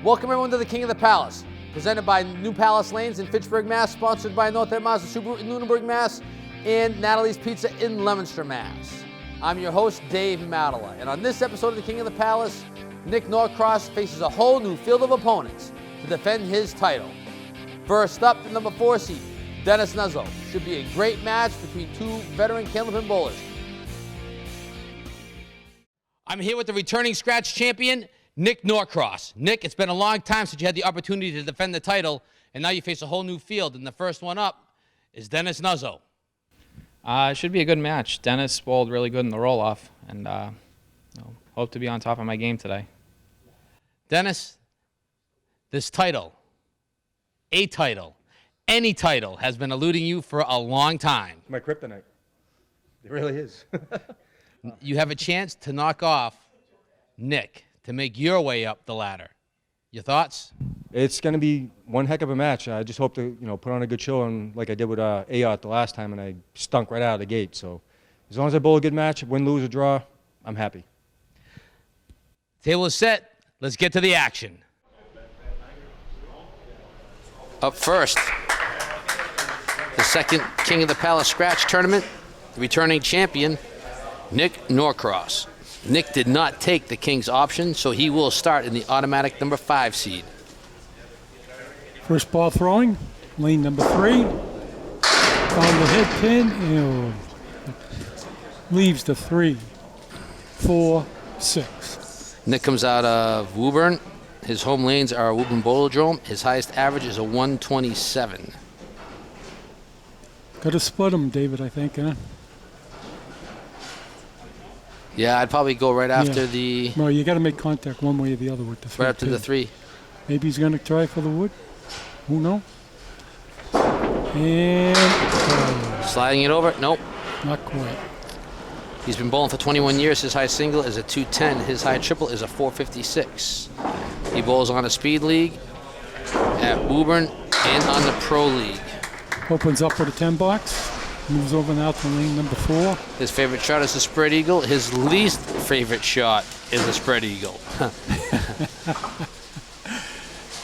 Welcome everyone to the King of the Palace, presented by New Palace Lanes in Fitchburg, Mass, sponsored by North End Mazda Subaru in Lunenburg, Mass, and Natalie's Pizza in Leominster, Mass. I'm your host, Dave Madela, and on this episode of the King of the Palace, Nick Norcross faces a whole new field of opponents to defend his title. First up, the number 4 seed, Dennis Nuzzo. Should be a great match between two veteran Candlepin bowlers. I'm here with the returning scratch champion, Nick Norcross. Nick, it's been a long time since you had the opportunity to defend the title, and now you face a whole new field, and the first one up is Dennis Nuzzo. It should be a good match. Dennis bowled really good in the roll-off, and hope to be on top of my game today. Dennis, this title, a title, any title, has been eluding you for a long time. My kryptonite. It really is. You have a chance to knock off Nick to make your way up the ladder. Your thoughts? It's going to be one heck of a match. I just hope to, put on a good show, and like I did with Ayot the last time, and I stunk right out of the gate. So as long as I bowl a good match, win, lose, or draw, I'm happy. Table is set. Let's get to the action. Up first, the second King of the Palace Scratch Tournament, the returning champion, Nick Norcross. Nick did not take the King's option, so he will start in the automatic number 5 seed. First ball throwing, lane number 3. Found the head pin, and leaves the 3, 4, 6. Nick comes out of Woburn. His home lanes are Woburn Bowlodrome. His highest average is a 127. Got to split them, David, I think, huh? Yeah, I'd probably go right after the... Well, you got to make contact one way or the other with the 3. Right after the 3. Maybe he's going to try for the wood. Who knows? And... sliding it over? Nope. Not quite. He's been bowling for 21 years. His high single is a 210. His high triple is a 456. He bowls on a speed league at Woburn and on the Pro League. Opens up with a 10 box. Moves over now to lane number 4. His favorite shot is a spread eagle. His least favorite shot is a spread eagle.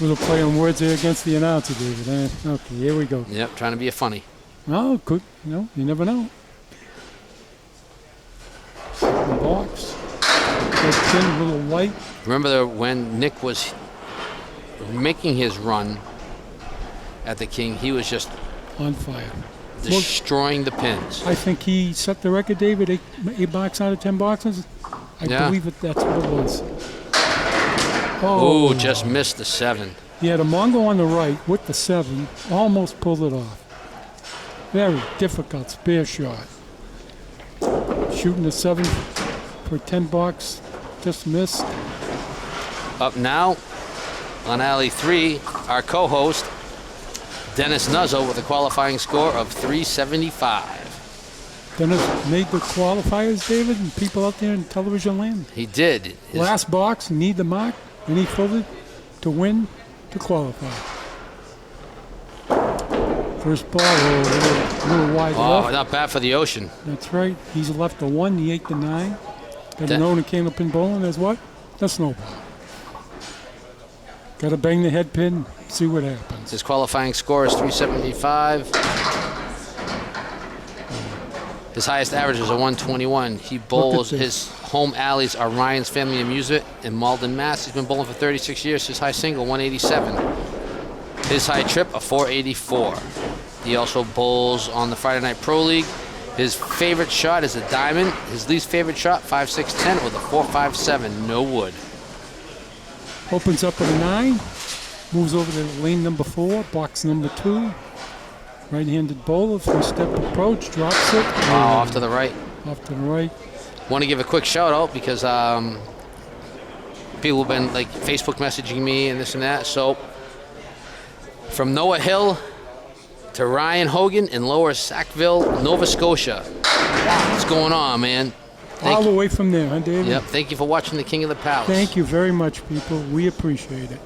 Little play on words there against the announcer, David. Okay, here we go. Yep, trying to be a funny. Oh, good. You never know. Second box. That pin a little light. Remember when Nick was making his run at the King, he was just on fire. Destroying the pins. I think he set the record, David, 8 boxes out of 10 boxes. I believe that's what it was. Oh, just missed the 7. He had a Mongo on the right with the 7, almost pulled it off. Very difficult spare shot. Shooting the 7 for 10 box, just missed. Up now on alley 3, our co-host, Dennis Nuzzo, with a qualifying score of 375. Dennis made the qualifiers, David, and people out there in television land. He did. Last box, need the mark, and he filled it to win, to qualify. First ball, a little wide left. Oh, not bad for the ocean. That's right. He's left the 1, the 8, the 9. Better known in Candlepin bowling as what? The snowball. Got to bang the head pin, see what happens. His qualifying score is 375. His highest average is a 121. He bowls, his home alleys are Ryan's Family Amusement in Malden, Mass. He's been bowling for 36 years. His high single, 187. His high trip, a 484. He also bowls on the Friday Night Pro League. His favorite shot is a diamond. His least favorite shot, 5-6-10 with a 457, no wood. Opens up at a 9, moves over to lane number 4, box number 2. Right-handed bowler, 3-step approach, drops it. Wow, off to the right. Off to the right. Want to give a quick shout out because people have been like Facebook messaging me and this and that. So from Noah Hill to Ryan Hogan in Lower Sackville, Nova Scotia. What's going on, man? All the way from there, huh, David? Yep. Thank you for watching the King of the Palace. Thank you very much, people. We appreciate it.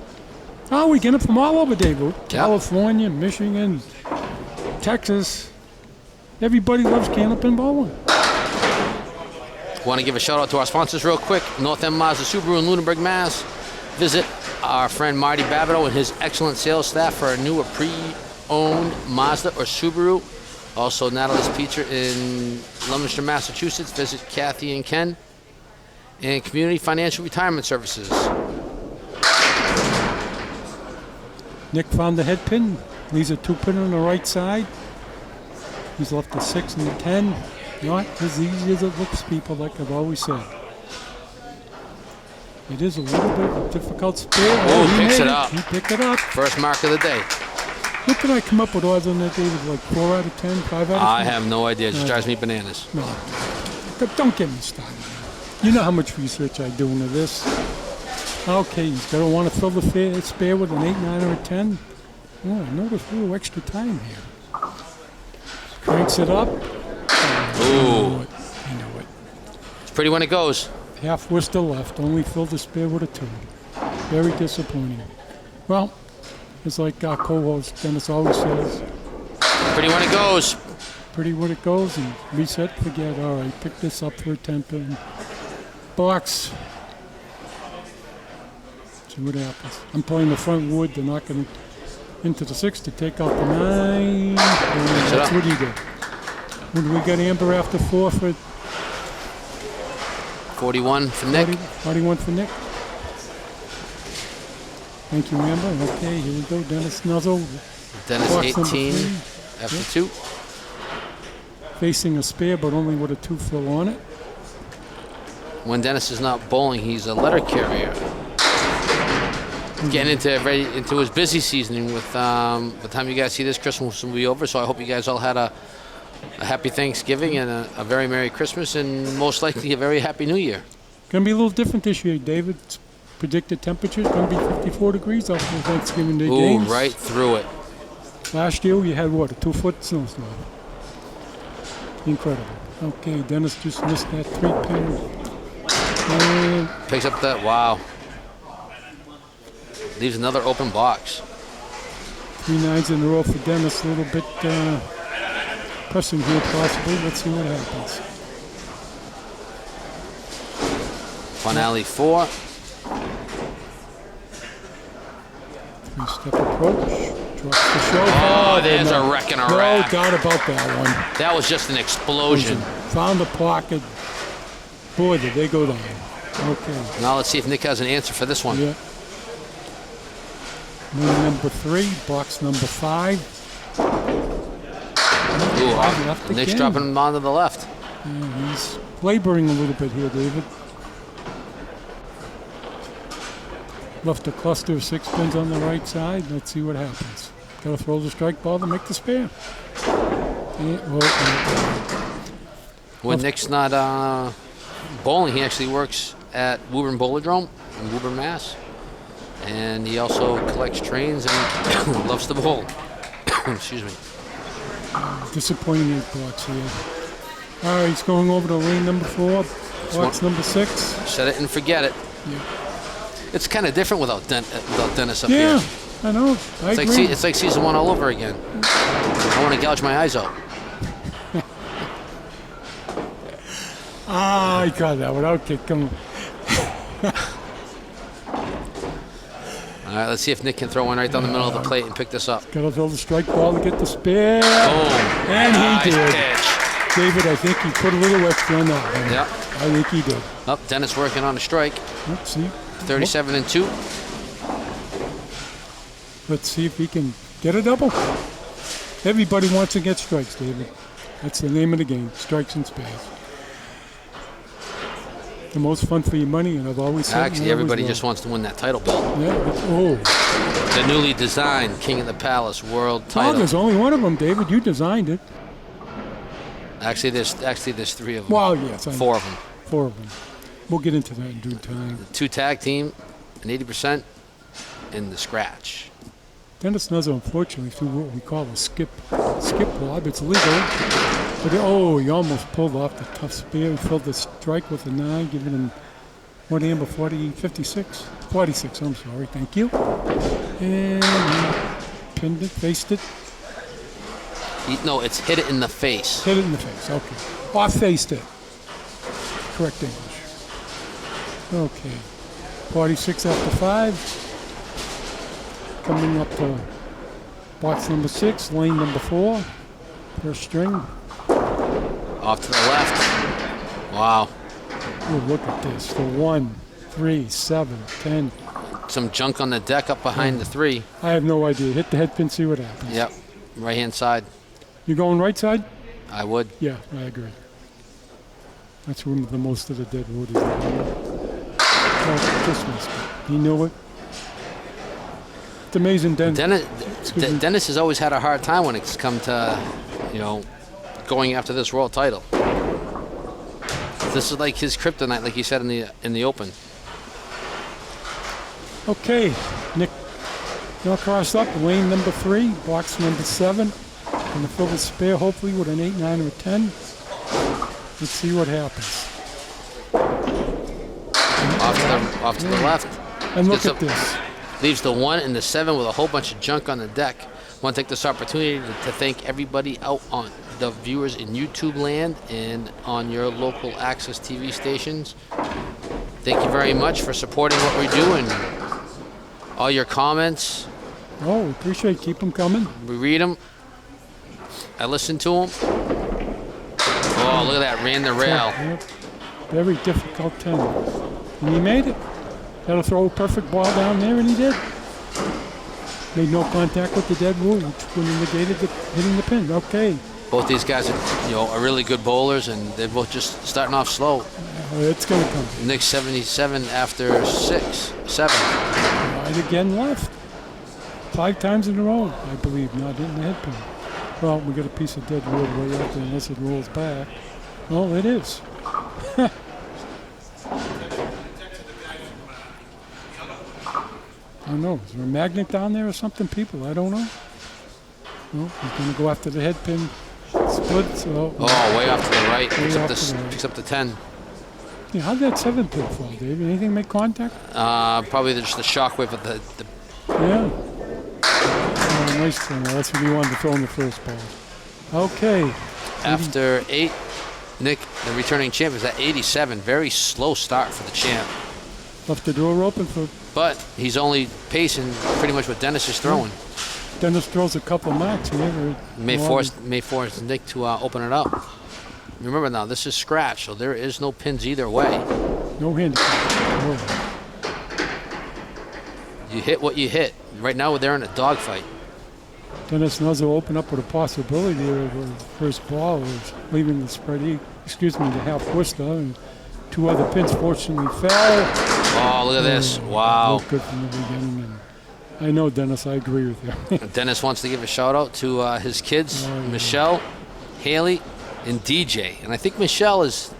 Oh, we get it from all over, David. California, Michigan, Texas. Everybody loves Candlepin bowling. Want to give a shout out to our sponsors real quick. North End Mazda Subaru in Lunenburg, Mass. Visit our friend Marty Babineau and his excellent sales staff for a new or pre-owned Mazda or Subaru. Also, Natalie's Pizza in Leominster, Massachusetts. Visit Kathy and Ken. And Community Financial Retirement Services. Nick found the head pin. Leaves a 2-pin on the right side. He's left the 6 and the 10. Not as easy as it looks, people, like I've always said. It is a little bit of a difficult spare. Oh, he picks it up. He picked it up. First mark of the day. What did I come up with odds on that, David? Like 4 out of 10, 5 out of 10? I have no idea. It just drives me bananas. No. But don't get me started. You know how much research I do into this. Okay, he's going to want to fill the spare with an 8, 9, or a 10. Oh, I noticed a little extra time here. Cranks it up. Ooh. I know it. It's pretty when it goes. Half Worcester left. Only filled the spare with a 2. Very disappointing. Well, it's like our co-host Dennis always says. Pretty when it goes. Pretty when it goes, and reset, forget. All right, pick this up for a 10-pin. Box. See what happens. I'm playing the front wood. They're knocking into the 6 to take out the 9. That's what he did. What do we got, Amber, after 4 for 41 for Nick. 41 for Nick. Thank you, Amber. Okay, here we go. Dennis Nuzzle. Dennis Box 18 number 3. after 2. Facing a spare, but only with a 2 fill on it. When Dennis is not bowling, he's a letter carrier. Getting into his busy season with by the time you guys see this, Christmas will be over. So I hope you guys all had a happy Thanksgiving and a very Merry Christmas, and most likely a very Happy New Year. Going to be a little different this year, David. It's predicted temperature is going to be 54 degrees off the Thanksgiving Day games. Right through it. Last year you had what, a 2-foot snowstorm. Incredible. Okay, Dennis just missed that 3-pin. And Picks up that, wow. Leaves another open box. 3 9s in a row for Dennis. A little bit pressing here, possibly. Let's see what happens. Fun Alley 4. 3-step approach. Drops the show. Oh, there's a wreck and a no rack. doubt about that one. That was just an explosion. Found the pocket. Boy, did they go down. Okay. Now let's see if Nick has an answer for this one. Yeah. Moon number 3, box number 5. Ooh, Nick's dropping him onto the left. Yeah, he's laboring a little bit here, David. Left a cluster of 6 pins on the right side. Let's see what happens. Got to throw the strike ball to make the spare. When Nick's not bowling, he actually works at Woburn Bowlerdrome in Woburn, Mass. And he also collects trains and loves to bowl. Excuse me. Disappointing 8 blocks here. All right, he's going over to lane number 4, box number 6. Set it and forget it. Yeah. It's kind of different without Dennis up here. Yeah, I know. I agree. It's like season 1 all over again. I want to gouge my eyes out. I got that one. Okay, come on. All right, let's see if Nick can throw one right down the middle of the plate and pick this up. Got to throw the strike ball to get the spare. Boom. And nice he did. pitch. David, I think he put a little extra on that one. Yep. I think he did. Oh, Dennis working on a strike. Let's see. 37 and 2. Let's see if he can get a double. Everybody wants to get strikes, David. That's the name of the game, strikes and spares. The most fun for your money, and I've always said. Actually, everybody just wants to win that title belt. Yeah. Oh. The newly designed King of the Palace World Oh, title. there's only one of them, David. You designed it. Actually, there's 3 of them. Well, yes. 4 of them. 4 of them. We'll get into that in due time. 2 tag team, an 80%, and the scratch. Dennis Nuzzo, unfortunately, threw what we call a skip lob. It's legal. But he almost pulled off the tough spear. He filled the strike with a 9, giving him 1 amber 46, I'm sorry, thank you. And he pinned it, faced it. No, it's hit it in the face. Hit it in the face, okay. Or faced it. Correct English. Okay. 46 after 5. Coming up to box number 6, lane number 4. First string. Off to the left. Wow. Oh, look at this. The 1, 3, 7, 10. Some junk on the deck up behind the 3. I have no idea. Hit the head pin, see what happens. Yep. Right-hand side. You going right side? I would. Yeah, I agree. That's where the most of the dead wood is. Oh, just missed it. He knew it. It's amazing, Dennis has always had a hard time when it's come to, going after this world title. This is like his kryptonite, like he said in the open. Okay, Nick now crossed up, lane number 3, box number 7. Gonna fill the spare hopefully with an 8, 9, or a 10. Let's see what happens. Off to the left. And look at this. Leaves the 1 and the 7 with a whole bunch of junk on the deck. Want to take this opportunity to thank everybody out on the viewers in YouTube land and on your local access TV stations. Thank you very much for supporting what we do and all your comments. Oh, we appreciate it. Keep them coming. We read them. I listen to them. Oh, look at that. Ran the rail. Yep. Very difficult 10. And he made it. Had to throw a perfect ball down there, and he did. Made no contact with the dead wood, which would have negated hitting the pin. Okay. Both these guys are really good bowlers, and they're both just starting off slow. It's going to come. Nick's 77 after 7. Right again left. 5 times in a row, I believe, not hitting the head pin. Well, we got a piece of dead wood way out there unless it rolls back. Well, it is. I don't know. Is there a magnet down there or something, people? I don't know. Well, he's going to go after the head pin. Split, so... Oh, way off to the right. Right. Picks up the 10. Yeah, how'd that 7 pin fall, Dave? Anything make contact? Probably just the shockwave of the... Yeah. Oh, nice thing. That's what he wanted to throw in the first ball. Okay. After 8, Nick, the returning champ, is at 87. Very slow start for the champ. Left the door open for... But he's only pacing pretty much what Dennis is throwing. Dennis throws a couple marks here. May force Nick to open it up. Remember now, this is scratch, so there is no pins either way. No handicap. No. You hit what you hit. Right now, they're in a dogfight. Dennis Nuzzo opened up with a possibility there of the first ball was leaving the spread, the half Worcester, and 2 other pins fortunately fell. Oh, look at this. Wow. Good from the beginning. And I know, Dennis, I agree with you. Dennis wants to give a shout out to his kids, Michelle, Haley, and DJ. And I think Michelle is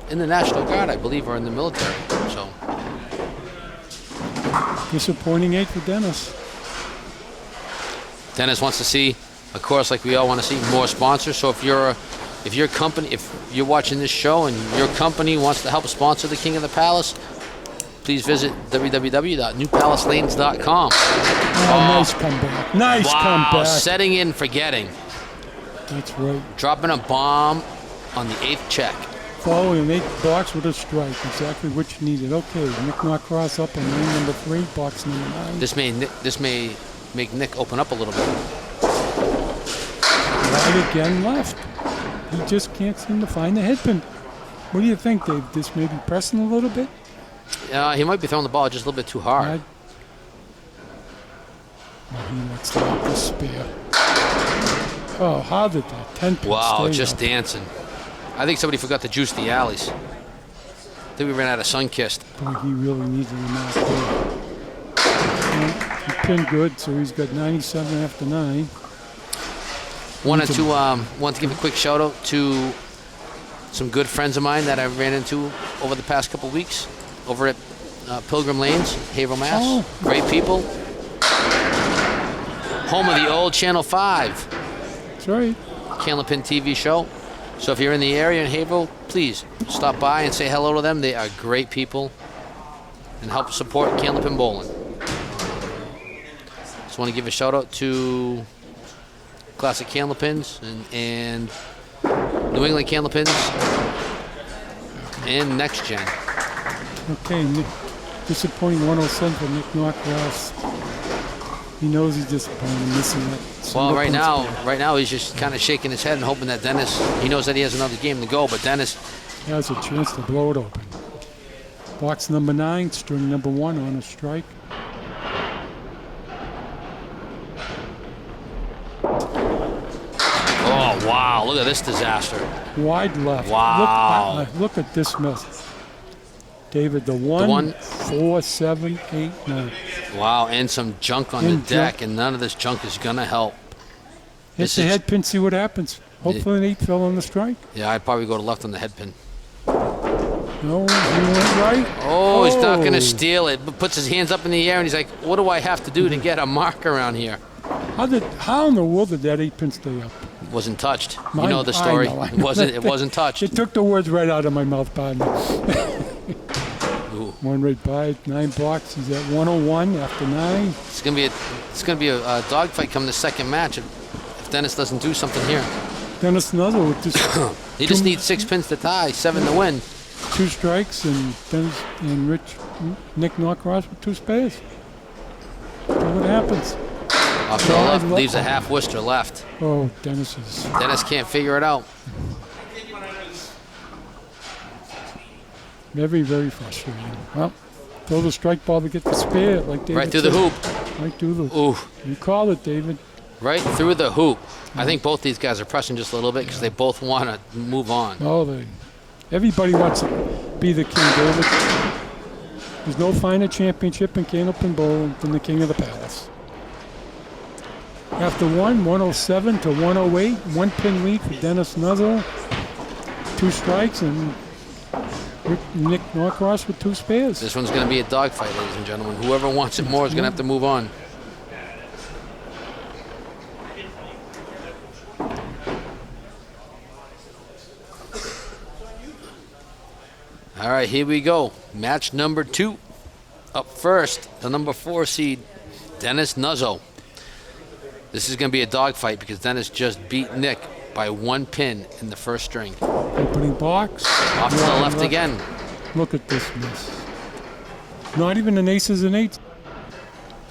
in the National Guard, I believe, or in the military. So disappointing 8 for Dennis. Dennis wants to see, of course, like we all want to see, more sponsors. So if your company, if you're watching this show and your company wants to help sponsor the King of the Palace, please visit www.newpalacelanes.com. Oh, nice comeback. Nice comeback. Setting in, forgetting. That's right. Dropping a bomb on the 8th check. Following 8 box with a strike. Exactly what you needed. Okay, Nick Norcross up on lane number 3, box number 9. This may make Nick open up a little bit. Right again left. He just can't seem to find the head pin. What do you think, Dave? This may be pressing a little bit? He might be throwing the ball just a little bit too hard. He lets out the spear. Oh, how did that 10 pin Wow, stay just up? dancing. I think somebody forgot to juice the alleys. I think we ran out of Sunkissed. Boy, he really needs an amount there. He pinned good, so he's got 97 after 9. Want to give a quick shout out to some good friends of mine that I ran into over the past couple weeks over at Pilgrim Lanes, Haverhill, Mass. Oh. Great people. home of the old Channel 5 That's right. Candlepin TV show. So if you're in the area in Haverhill, please stop by and say hello to them. They are great people and help support Candlepin Bowling. Just want to give a shout out to Classic Candlepins and New England Candlepins and Next Gen. Okay, disappointing 107 for Nick Norcross. He knows he's disappointed, missing that. Well, right spot. now he's just kind of shaking his head and hoping that Dennis, he knows that he has another game to go, but Dennis, Has a chance to blow it open. Box number 9, string number 1 on a strike. oh wow, look at this disaster. Wide left. Wow. Look at this mess. David, the 1, 4, 7, 8, 9. Wow, and some junk on the And deck, and none of this junk is gonna help. Hit This the is- head pin, see what happens. Hopefully an 8 fell on the strike. Yeah, I'd probably go to left on the head pin. No, he went right. Oh, he's not gonna Oh. steal it, but puts his hands up in the air and he's like, what do I have to do to get a mark around here? How in the world did that 8 pin stay up? Wasn't touched. You Mine- know the I story. know, I It know. wasn't touched. It took the words right out of my mouth, partner. Ooh. One right by, 9 blocks. He's at 101 after 9. It's gonna be a dogfight come the second match if Dennis doesn't do something here. Dennis Nuzzle with just He just needs 6 pins to tie, 7 to win. 2 strikes, and Dennis and Nick Norcross with 2 spares. See what happens. Off to the left, Wide leaves a left. half Worcester left. Oh, Dennis is Dennis can't figure it out. very, very frustrating. Well, throw the strike ball to get the spare, like David Right through the said. hoop. Right through the. Ooh, You called it, David. right through the hoop. I think both these guys are pressing just a little bit because they both want to move on. Oh, everybody wants to be the king, David. There's no finer championship in Candlepin Bowling than the king of the palace. After 107 to 108, 1 pin lead for Dennis Nuzzle. 2 strikes, and Nick Norcross with 2 spares. This one's going to be a dogfight, ladies and gentlemen. Whoever wants it more is going to have to move on. All right, here we go. Match number 2. Up first, the number 4 seed, Dennis Nuzzo. This is going to be a dogfight because Dennis just beat Nick by 1 pin in the first string. Opening box. Off to the left again. Look at this mess. Not even an aces and 8s.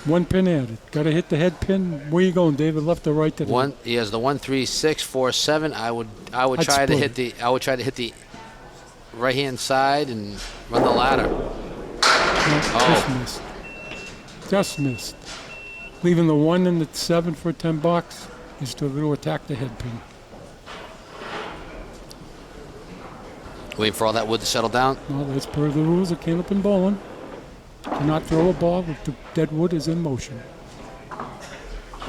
1 pin added. Got to hit the head pin. Where you going, David? Left or right? To the One, he has the 1, 3, 6, 4, 7. I would try to split hit the. I would try to hit the right hand side and run the ladder. Just missed. Just missed. Leaving the 1 and the 7 for 10 bucks. Is to attack the head pin. Waiting for all that wood to settle down. Well, that's per the rules of Candlepin Bowling. Cannot throw a ball if the dead wood is in motion.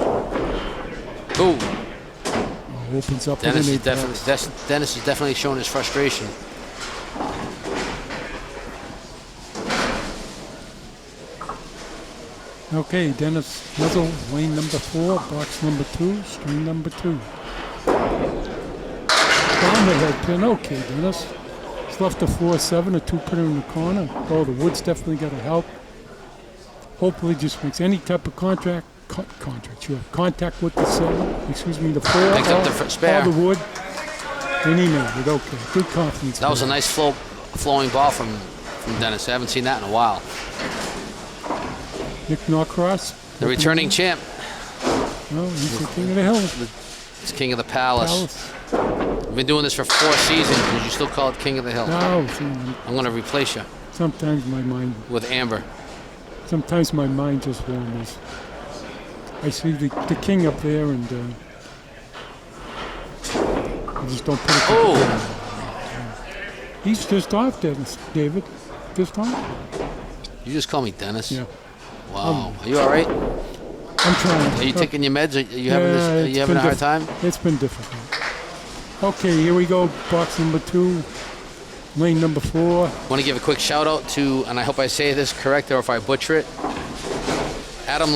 Ooh, Opens up Dennis with is an 8 bucks. Dennis is definitely showing his frustration. Okay, Dennis Nuzzle, lane number 4, box number 2, string number 2. Down the head pin. Okay, Dennis. It's left a 4-7, a 2 pinner in the corner. Oh, the wood's definitely got to help. Hopefully just makes any type of contact with the 7, excuse me, the 4. Picked up the spare. All the wood. And he made it. Okay, good confidence. That was a nice flowing ball from Dennis. I haven't seen that in a while. Nick Norcross. The returning champ. Oh, he's the king of the hill. It's King of the Palace. Palace. We've been doing this for 4 seasons. Would you still call it King of the Hill? No, see, I'm going to replace you sometimes my mind with Amber. Sometimes my mind just wanders. I see the king up there, and I just don't put it together. Oh, He's just off, David. Just off. you just call me Dennis? Yeah. Wow. Are you all right? I'm trying. Are you taking your meds? Are you having this? Are it's you having a been hard time? It's been difficult. Okay, here we go. Box number 2, lane number 4. Want to give a quick shout out to, and I hope I say this correct or if I butcher it, Adam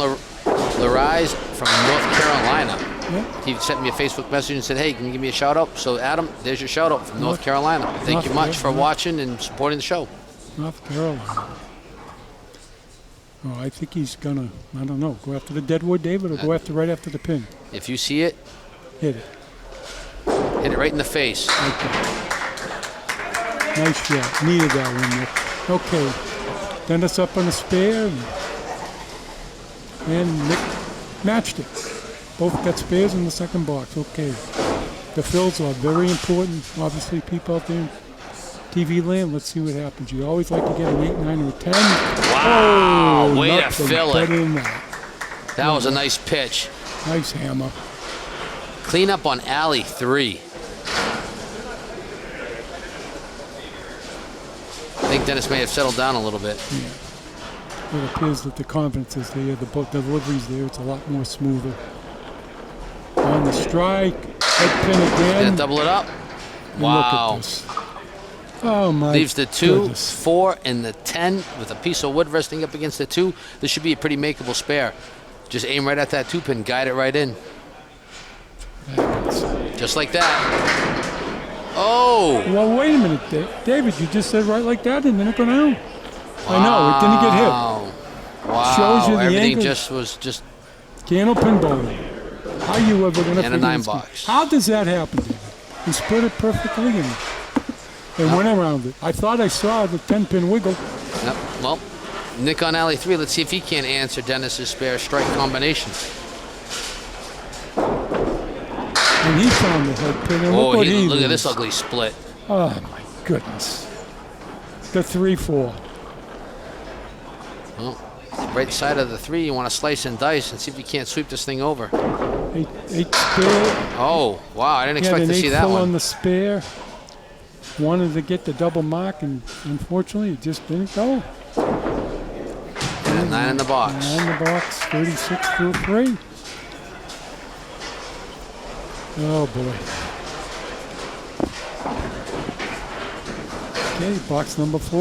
Larise from North Carolina. Yeah. He sent me a Facebook message and said, hey, can you give me a shout out? So Adam, there's your shout out from North Carolina. Thank you much for watching and supporting the show. North Carolina. Oh, I think he's gonna, I don't know, go after the Deadwood, David, or go after right after the pin. If you see it, Hit it. hit it right in the face. Okay. Nice shot. Needed that one, Nick. Okay. Dennis up on the spare. And Nick matched it. Both got spares in the second box. Okay. The fills are very important. Obviously, people out there in TV land, let's see what happens. You always like to get an 8, 9, or a 10. Wow, way to nothing fill it. better than that. That was a nice pitch. Nice hammer. Clean up on alley 3. I think Dennis may have settled down a little bit. Yeah. It appears that the confidence is there, the delivery's there, it's a lot more smoother. On the strike, head pin again. Gonna double it up. And Wow. Look at this. Oh my Leaves the 2, goodness. 4, and the 10 with a piece of wood resting up against the 2. This should be a pretty makeable spare. Just aim right at that 2 pin, guide it right in. Just like that. Oh! Well, wait a minute, David. You just said right like that, and then it go down. I know, it didn't get hit. Wow. Shows you the Everything angle. just was just. Candlepin bowling. How you ever gonna And a figure 9 this box. game? How does that happen, David? He split it perfectly and went around it. I thought I saw the 10-pin wiggle. Yep. Well, Nick on alley 3. Let's see if he can't answer Dennis's spare strike combination. And he found the head pin. And Oh, look what he look at leaves. this ugly split. Oh my goodness. The 3-4. Well, right side of the 3, you want to slice and dice and see if you can't sweep this thing over. 8 spare. Oh, wow, I didn't He had expect an to see 8 that full on one. the spare. Wanted to get the double mark, and unfortunately, it just didn't go. And a 9 in the box. 9 in the box, 36 for a 3. Oh boy. Okay, box number 4.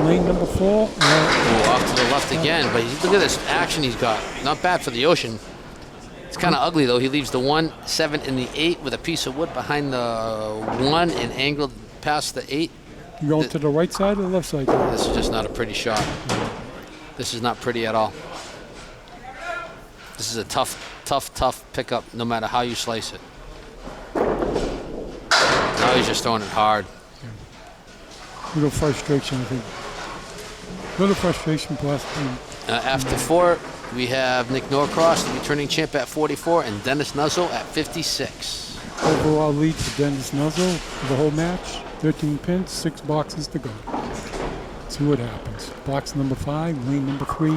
Lane number 4. Oh, off to the left again, but look at this action he's got. Not bad for the ocean. It's kind of ugly though. He leaves the 1, 7, and the 8 with a piece of wood behind the 1 and angled past the 8. You going to the right side or the left side? This is just not a pretty shot. This is not pretty at all. This is a tough pickup no matter how you slice it. Now he's just throwing it hard. Little frustration, I think. Little frustration plus. After 4, we have Nick Norcross, the returning champ at 44, and Dennis Nuzzle at 56. Overall lead for Dennis Nuzzle for the whole match. 13 pins, 6 boxes to go. See what happens. Box number 5, lane number 3.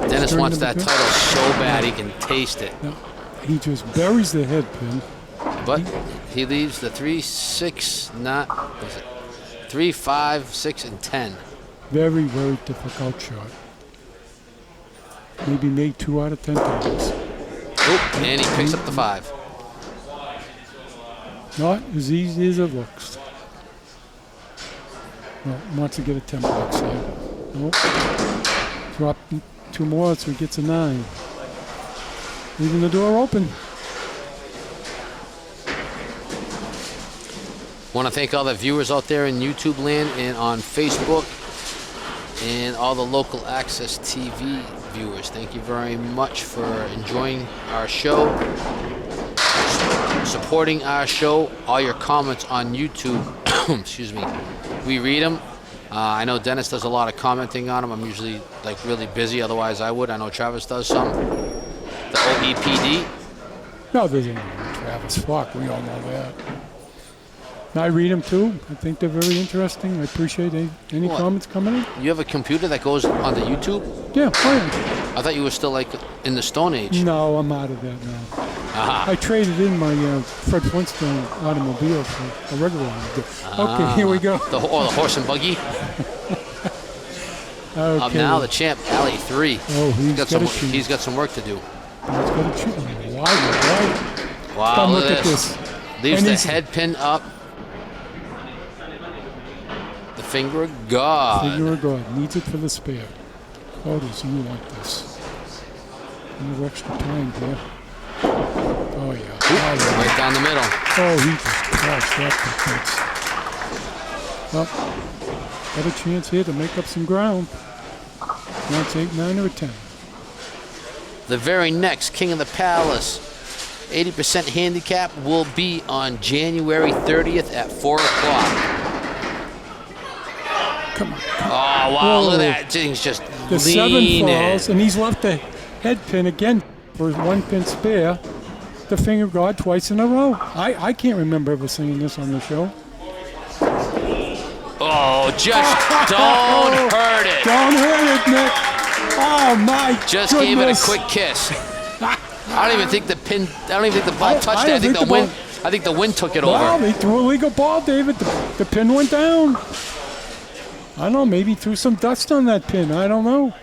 Dennis Turn wants number that 2. title so bad he can taste it. Now, he just buries the head pin. But he leaves the 3, 6, not, what is it? 3, 5, 6, and 10. Very, very difficult shot. Maybe made 2 out of 10 times. Oh, and he picks up the 5. Not as easy as it looks. Well, wants to get a 10 box here. Nope. Drop 2 more so he gets a 9. Leaving the door open. Want to thank all the viewers out there in YouTube land and on Facebook and all the local Access TV viewers. Thank you very much for enjoying our show, supporting our show. All your comments on YouTube, excuse me, we read them. I know Dennis does a lot of commenting on them. I'm usually like really busy, otherwise I would. I know Travis does some. The OEPD. No, there's any Travis. Fuck, we all know that. I read them too. I think they're very interesting. I appreciate any What? comments coming in. You have a computer that goes onto YouTube? Yeah, fine. I thought you were still like in the Stone Age. No, I'm out of that now. Aha. I traded in my Fred Flintstone automobile for a regular one. Okay, here we go. The horse and buggy. Okay. Up now, the champ, Alley 3. Oh, He's got some work to do. He's got a chip. Wide. Wow, Come look look at at this. this. Leaves And the he's- head pin up. The finger of God. Figure of God. Needs it for the spare. Oh, does you want this? No extra time here. Oh, yeah. Right down the middle. Oh, he just crushed that defense. Well, got a chance here to make up some ground. That's 8, 9, or 10. The very next King of the Palace 80% handicap will be on January 30th at 4 o'clock. Come on. Oh, wow, look at that. Thing's just The 7 leaning. falls, and he's left the head pin again for his 1 pin spare. The finger guard twice in a row. I can't remember ever seeing this on the show. Oh, just don't hurt it. Don't hurt it, Nick. Oh, my Just goodness. gave it a quick kiss. I don't even think the ball touched it. I think the wind took it Well, over. they threw a legal ball, David. The pin went down. I don't know, maybe threw some dust on that pin. I don't know.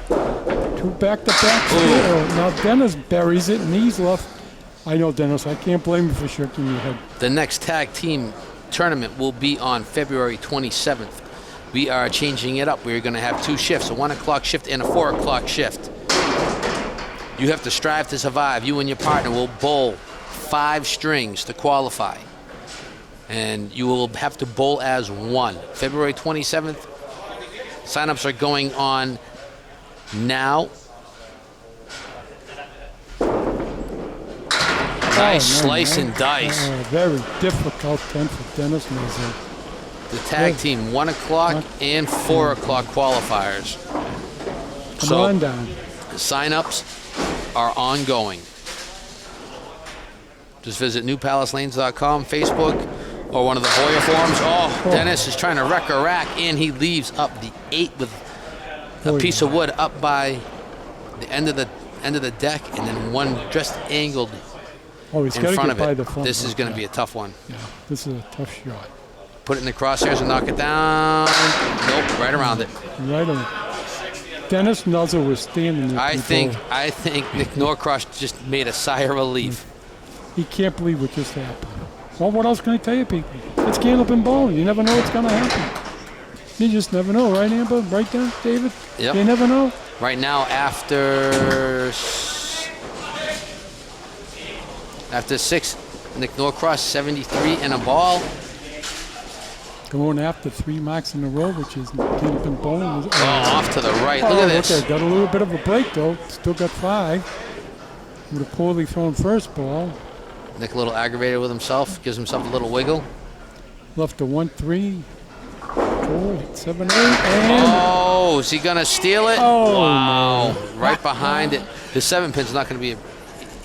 2 back-to-back. Now Dennis buries it, and he's left. I know, Dennis. I can't blame you for shaking your head. The next tag team tournament will be on February 27th. We are changing it up. We're going to have 2 shifts, a 1 o'clock shift and a 4 o'clock shift. You have to strive to survive. You and your partner will bowl 5 strings to qualify. And you will have to bowl as one. February 27th, signups are going on now. Nice slice and dice. Very difficult 10 for Dennis Mazur. The tag team 1 o'clock and 4 o'clock qualifiers. Come on down. Signups are ongoing. Just visit newpalacelanes.com, Facebook, or one of the Boyer forums. Oh, Dennis is trying to wreck a rack, and he leaves up the 8 with a piece of wood up by the end of the deck, and then one just angled He's in got to front get of by it. the front. This is going to be a tough one. Yeah, this is a tough shot. Put it in the crosshairs and knock it down. Nope, right around it. Right on. Dennis Nuzzle was standing there. I think Nick Norcross just made a sigh of relief. He can't believe what just happened. Well, what else can I tell you, people? It's Candlepin bowling. You never know what's going to happen. You just never know, right, Amber? Right there, David? Yep. You never know. Right now, after 6, Nick Norcross 73 and a ball. Going after 3 marks in a row, which is Candlepin bowling. Oh, off to the right. Look at this. Okay, got a little bit of a break, though. Still got 5. With a poorly thrown first ball. Nick a little aggravated with himself. Gives himself a little wiggle. Left a 1, 3, 4, 7, 8, and... Oh, is he going to steal it? Oh, wow. no. Right behind it. The 7 pin's not going to be an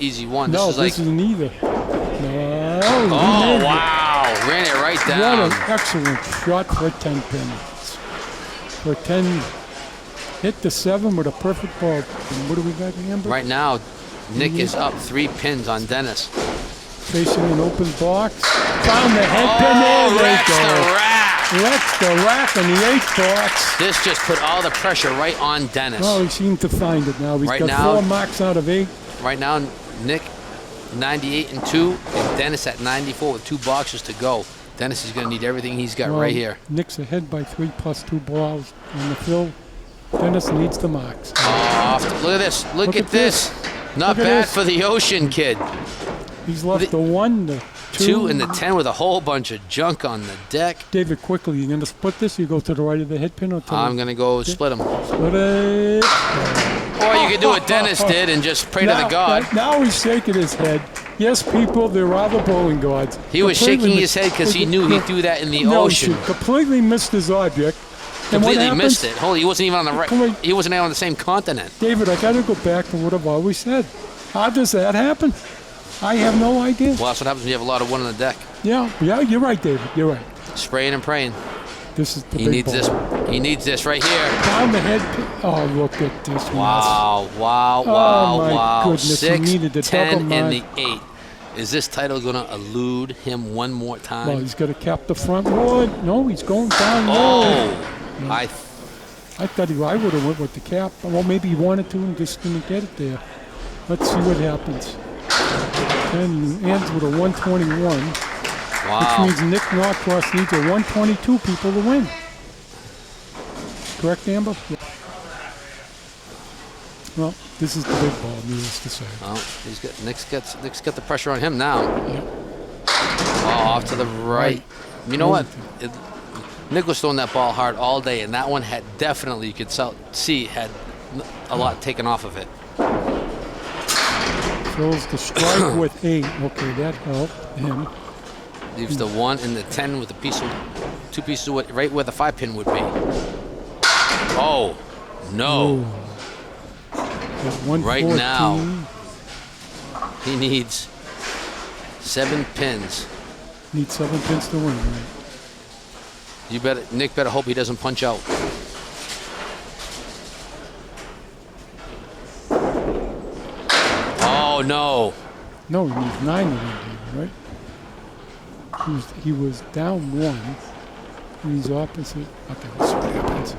easy one. No, this is neither. No. Oh, wow. Ran it right What down. an excellent shot for a 10 pin. For 10, hit the 7 with a perfect ball. And what do we got, Amber? Right now, Nick is up 3 pins on Dennis. Facing an open box. Found the head pin there. There Rex you the go. rack. Rex the rack in the 8th box. This just put all the pressure right on Dennis. Oh, he seemed to find it now. He's Right got now- 4 marks out of 8. Right now, Nick 98 and 2, and Dennis at 94 with 2 boxes to go. Dennis is going to need everything he's got right here. Nick's ahead by 3 plus 2 balls on the field. Dennis needs the marks. Look at this. Look at this. Not Look at bad this. for the Ocean kid. He's left the 1, the 2 and the 10 with a whole bunch of junk on the deck. David, quickly, you going to split this? You go to the right of the head pin or to I'm the... going to go split them. Split it. Or you could do what Dennis did and just pray to the God. Now he's shaking his head. Yes, people, there are the bowling gods. He was Completely shaking his head because he knew he'd do that in the No, ocean. he completely missed his object. And what Completely happens? missed it. Holy, he wasn't even on the Completely- right. He wasn't even on the same continent. David, I got to go back to what I've always said. How does that happen? I have no idea. Well, that's what happens when you have a lot of wood on the deck. Yeah, you're right, David. You're right. Spraying and praying. This is the He big needs ball. this. He needs this right here. Down the head pin. Oh, look at this. mess. Wow, wow, Oh, wow, my wow. goodness, he 6, needed the 10, double and mark. the 8. Is this title going to elude him one more time? Well, he's got to cap the front wood. No, he's going down low. Oh, I thought I would have went with the cap. Well, maybe he wanted to and just didn't get it there. Let's see what happens. And he ends with a 121, wow. which means Nick Norcross needs a 122 people to win. Correct, Amber? Yeah. Well, this is the big ball, needless to say. Oh, Nick's got the pressure on him now. Yep. Oh, off to the right. You know what? Nick was throwing that ball hard all day, and that one had definitely, you could see, had a lot taken off of it. Throws the strike with 8. Okay, that helped him. Leaves the 1 and the 10 with two pieces of wood, right where the 5-pin would be. Oh, no. Right now, he needs 7 pins. Needs 7 pins to win, right? Nick better hope he doesn't punch out. Oh, no. No, he needs 9 to win, David, right? He was down 1. And he's opposite. Okay, let's see what happens.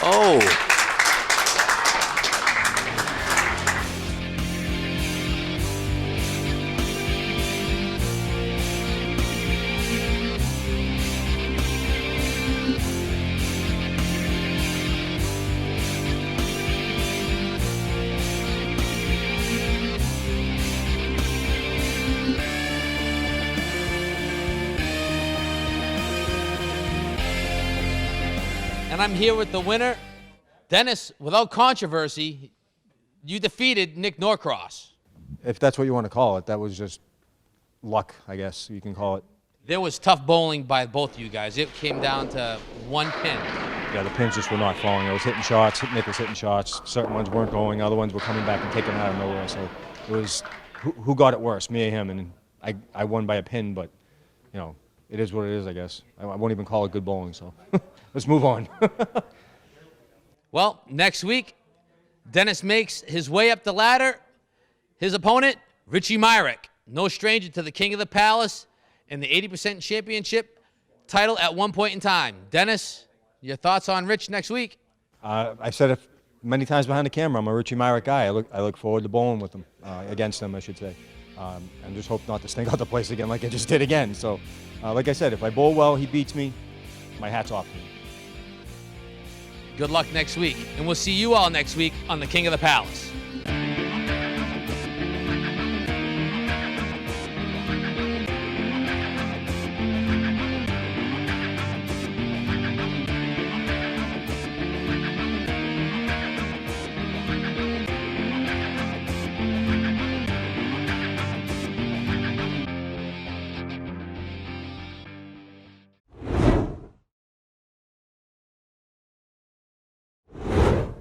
Oh. And I'm here with the winner. Dennis, without controversy, you defeated Nick Norcross. If that's what you want to call it, that was just luck, I guess you can call it. There was tough bowling by both of you guys. It came down to 1 pin. Yeah, the pins just were not falling. I was hitting shots. Nick was hitting shots. Certain ones weren't going. Other ones were coming back and taking them out of nowhere. So it was who got it worse, me or him. And I won by a pin, but, you know, it is what it is, I guess. I won't even call it good bowling, so let's move on. Well, next week, Dennis makes his way up the ladder. His opponent, Richie Myrick, no stranger to the King of the Palace and the 80% championship title at one point in time. Dennis, your thoughts on Rich next week? I said it many times behind the camera. I'm a Richie Myrick guy. I look forward to bowling with him, against him, I should say. And just hope not to stink out the place again like I just did again. So, like I said, if I bowl well, he beats me, my hat's off to him. Good luck next week, and we'll see you all next week on the King of the Palace.